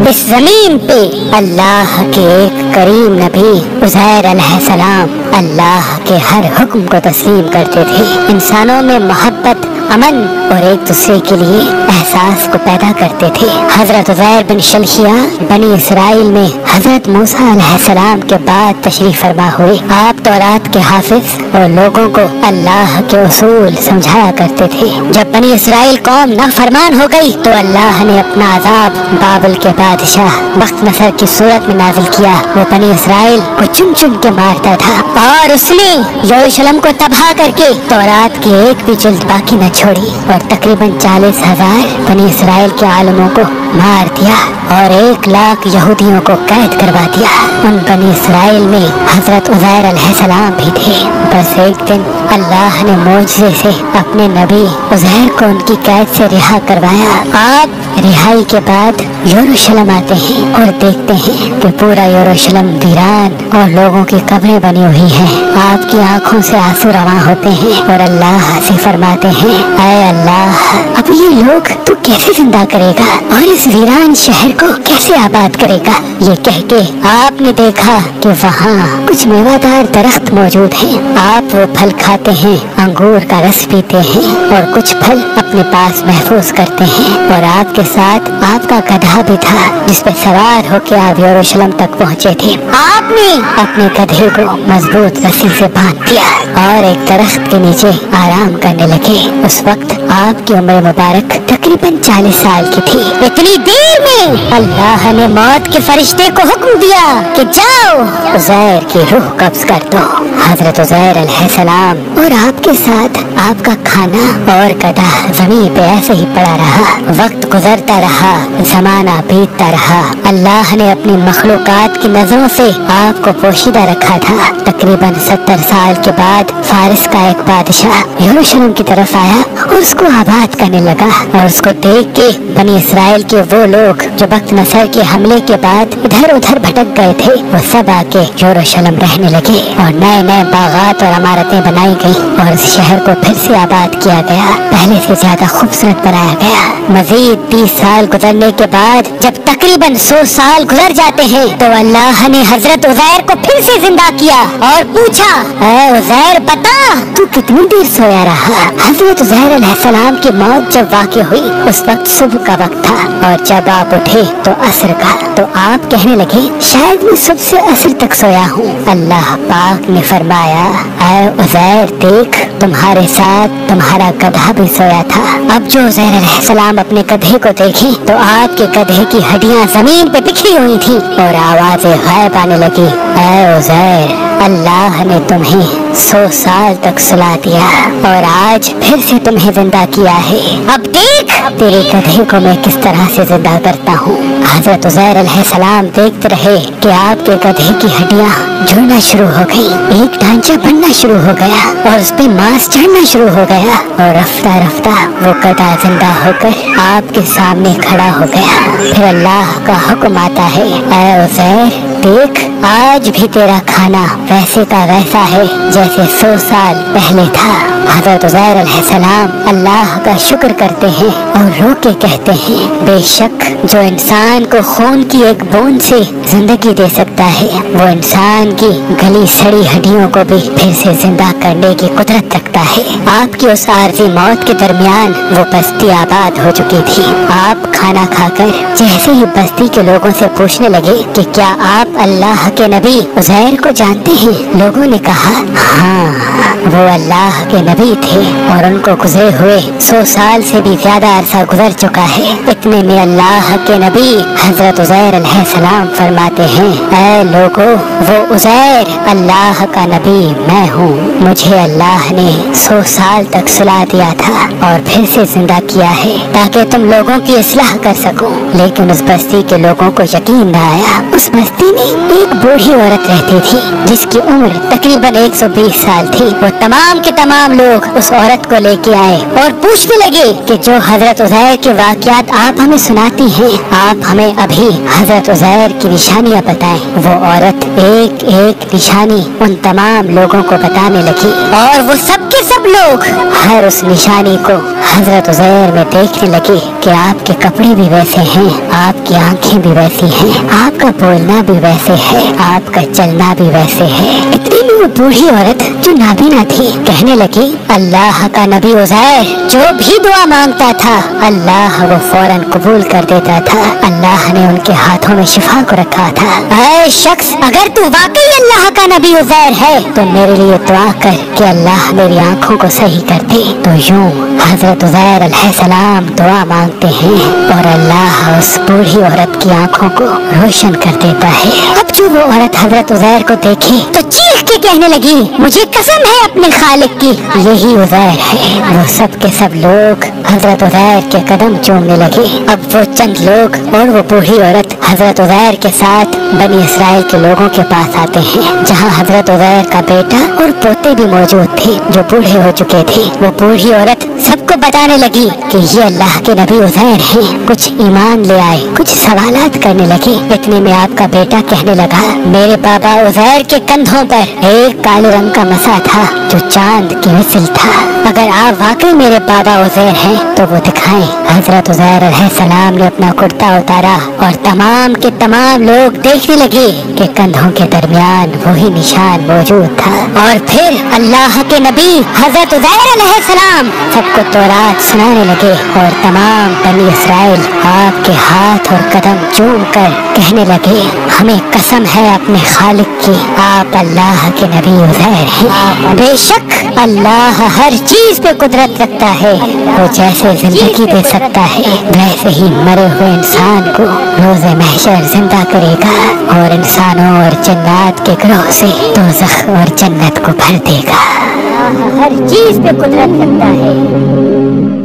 इस जमीन पे अल्लाह के एक करीम नबी उज़ैर अलैहिस्सलाम अल्लाह के हर हुक्म को तस्लीम करते थे। इंसानों में मोहब्बत, अमन और एक दूसरे के लिए एहसास को पैदा करते थे। हजरत उज़ैर बिन शलखिया बनी इसराइल में हजरत मूसा अलैहिस्सलाम के बाद तशरीफ फरमा हुए। आप तौरात के हाफिज और लोगों को अल्लाह के उसूल समझाया करते थे। जब बनी इसराइल कौम नाफरमान हो गई तो अल्लाह ने अपना अजाब बाबल के बादशाह बख्त नसर की सूरत में नाजिल किया। वो बनी इसराइल को चुन चुन के मारता था और उसने यरूशलेम को तबाह करके तौरात की एक भी जिल्द बाकी न छोड़ी और तकरीबन 40,000 बनी इसराइल के आलमों को मार दिया और 1 लाख यहूदियों को कैद करवा दिया। उन बनी इसराइल में हजरत उज़ैर अलैहिस्सलाम भी थे। बस एक दिन अल्लाह ने मौजज़े से अपने नबी उज़ैर को उनकी कैद से रिहा करवाया। आप रिहाई के बाद यरूशलेम आते हैं और देखते हैं कि पूरा यरूशलेम वीरान और लोगों की कब्रें बनी हुई हैं। आपकी आंखों से आंसू रवां होते हैं और अल्लाह से फरमाते हैं, ऐ अल्लाह, अब ये लोग तू कैसे जिंदा करेगा और इस वीरान शहर को कैसे आबाद करेगा। ये कह के आपने देखा कि वहाँ कुछ मेवादार दरख्त मौजूद हैं। आप वो फल खाते हैं, अंगूर का रस पीते हैं और कुछ फल अपने पास महफूज करते हैं। और आपके साथ आपका गधा भी था जिस पे सवार होकर आप यरूशलेम तक पहुँचे थे। आपने अपने गधे को मजबूत रस्सी से बांध दिया और एक दरख्त के नीचे आराम करने लगे। उस वक्त आपकी उम्र मुबारक तकरीबन 40 साल की थी। इतनी देर में अल्लाह ने मौत के फरिश्ते को हुक्म दिया कि जाओ उज़ैर की रूह कब्ज कर दो। हजरत उज़ैर अलैहिस्सलाम और आपके साथ आपका खाना और गधा जमीन पे ऐसे ही पड़ा रहा। वक्त गुजरता रहा, जमाना बीतता रहा। अल्लाह ने अपनी मखलूकात की नजरों से आपको पोशीदा रखा था। तकरीबन 70 साल के बाद फारिस का एक बादशाह यरूशलेम की तरफ आया और उसको आबाद करने लगा। और उसको देख के बनी इसराइल के वो लोग जो बख्त नसर के हमले के बाद इधर उधर भटक गए थे, वो सब आके यरूशलेम रहने लगे और नए नए बागात और इमारतें बनाई गई और इस शहर को फिर से आबाद किया गया, पहले से ज्यादा खूबसूरत बनाया गया। मजीद 30 साल गुजरने के बाद जब तकरीबन 100 साल गुजर जाते हैं तो अल्लाह ने हजरत उज़ैर को फिर से जिंदा किया और पूछा, ऐ उज़ैर, बता तू कितनी देर सोया रहा। हजरत उज़ैर अलैहिस्सलाम की मौत जब वाक़ई हुई उस वक्त सुबह का वक्त था और जब आप उठे तो असर का। तो आप कहने लगे, शायद मैं सुबह से असर तक सोया हूँ। अल्लाह पाक ने फरमाया, ऐ उज़ैर, देख तुम्हारे साथ तुम्हारा गधा भी सोया था। अब जो उज़ैर अलैहिस्सलाम अपने गधे को देखे तो आपके गधे की हड्डियाँ जमीन पे बिखरी हुई थी और आवाजें गायब आने लगी। ऐ उज़ैर, अल्लाह ने तुम्हें 100 साल तक सुला दिया और आज फिर से तुम्हें जिंदा किया है। अब देख तेरे गधे को मैं किस तरह से जिंदा करता हूँ। हजरत उज़ैर अलैहिस्सलाम देखते रहे कि आपके गधे की हड्डियाँ जुड़ना शुरू हो गई, एक ढांचा बनना शुरू हो गया और उस पे मांस चढ़ना शुरू हो गया और रफ्ता रफ्ता वो गधा जिंदा होकर आपके सामने खड़ा हो गया। फिर अल्लाह का हुक्म आता है, ऐ उज़ैर, देख आज भी तेरा खाना वैसे का वैसा है जैसे 100 साल पहले था। हजरत उज़ैर अलैहिस्सलाम अल्लाह का शुक्र करते हैं और रो के कहते हैं, बेशक जो इंसान को खून की एक बूंद से जिंदगी दे सकता है वो इंसान की गली सड़ी हड्डियों को भी फिर से जिंदा करने की कुदरत रखता है। आपकी उस आरज़ी मौत के दरमियान वो बस्ती आबाद हो चुकी थी। आप खाना खाकर जैसे ही बस्ती के लोगों से पूछने लगे कि क्या आप अल्लाह के नबी उज़ैर को जानते हैं? लोगों ने कहा, हाँ, वो अल्लाह के नबी थे और उनको गुजरे हुए 100 साल से भी ज्यादा अरसा गुजर चुका है। इतने में अल्लाह के नबी हजरत उज़ैर अलैहिस्सलाम फरमाते हैं, ऐ लोगो, वो उज़ैर अल्लाह का नबी मैं हूँ। मुझे अल्लाह ने 100 साल तक सुला दिया था और फिर से जिंदा किया है ताकि तुम लोगों की इस्लाह कर सको। लेकिन उस बस्ती के लोगों को यकीन न आया। उस बस्ती में एक बूढ़ी औरत रहती थी जिसकी उम्र तकरीबन 120 साल थी। वो तमाम के तमाम लोग उस औरत को लेके आए और पूछने लगे कि जो हजरत उज़ैर के वाक़यात आप हमें सुनाती हैं, आप हमें अभी हजरत उज़ैर की निशानियाँ बताएं। वो औरत एक एक निशानी उन तमाम लोगों को बताने लगी और वो सब के सब लोग हर उस निशानी को हजरत उज़ैर में देखने लगे कि आपके कपड़े भी वैसे हैं, आपकी आंखें भी वैसी हैं, आपका बोलना भी वैसे है, आपका चलना भी वैसे है। इतनी में वो बूढ़ी औरत जो नाबीना थी कहने लगी, अल्लाह का नबी उज़ैर जो भी दुआ मांगता था अल्लाह वो फौरन कबूल कर देता था। अल्लाह ने उनके हाथों में शिफा को रखा था। ऐ शख्स, अगर तू वाकई अल्लाह का नबी उज़ैर है तो मेरे लिए दुआ कर कि अल्लाह मेरी आंखों को सही कर दे। तो यूं हजरत उज़ैर अलैहिस्सलाम दुआ मांगते हैं और अल्लाह उस बूढ़ी औरत की आंखों को रोशन कर देता है। अब जो वो औरत हजरत उज़ैर को देखे तो चीख के कहने लगी, मुझे कसम है अपने खालिक की, यही उज़ैर है। वो सब के सब लोग हजरत उज़ैर के कदम चूमने लगे। अब वो चंद लोग और वो बूढ़ी औरत हजरत उज़ैर के साथ बनी इसराइल के लोगों के पास आते हैं, जहाँ हजरत उज़ैर का बेटा और पोते भी मौजूद थे जो बूढ़े हो चुके थे। वो बूढ़ी औरत सबको बताने लगी कि ये अल्लाह के नबी उज़ैर हैं, कुछ ईमान ले आए, कुछ सवालात करने लगे। इतने में आपका बेटा कहने लगा, मेरे बाबा उज़ैर के कंधों पर एक काले रंग का मसा था जो चांद की मिसल था। अगर आप वाकई मेरे बाबा उज़ैर हैं तो वो दिखाएं। हजरत उज़ैर अलैहिस्सलाम ने अपना कुर्ता उतारा और तमाम के तमाम लोग देखने लगे कि कंधों के दरमियान वही निशान मौजूद था। और फिर अल्लाह के नबी हजरत उज़ैर अलैहिस्सलाम सबको तौरात सुनाने लगे और तमाम बनी इसराइल आपके हाथ और कदम चूम कर कहने लगे, हमें कसम है अपने खालिक की, आप अल्लाह के नबी उज़ैर हैं। बेशक अल्लाह हर चीज पे कुदरत रखता है। वो जैसे जिंदगी दे सकता है वैसे ही मरे हुए इंसान को रोज़े महशर जिंदा करेगा और इंसानों और जन्नत के ग्रोह से दोज़ख और जन्नत को भर देगा। हर चीज पे कुदरत रखता है।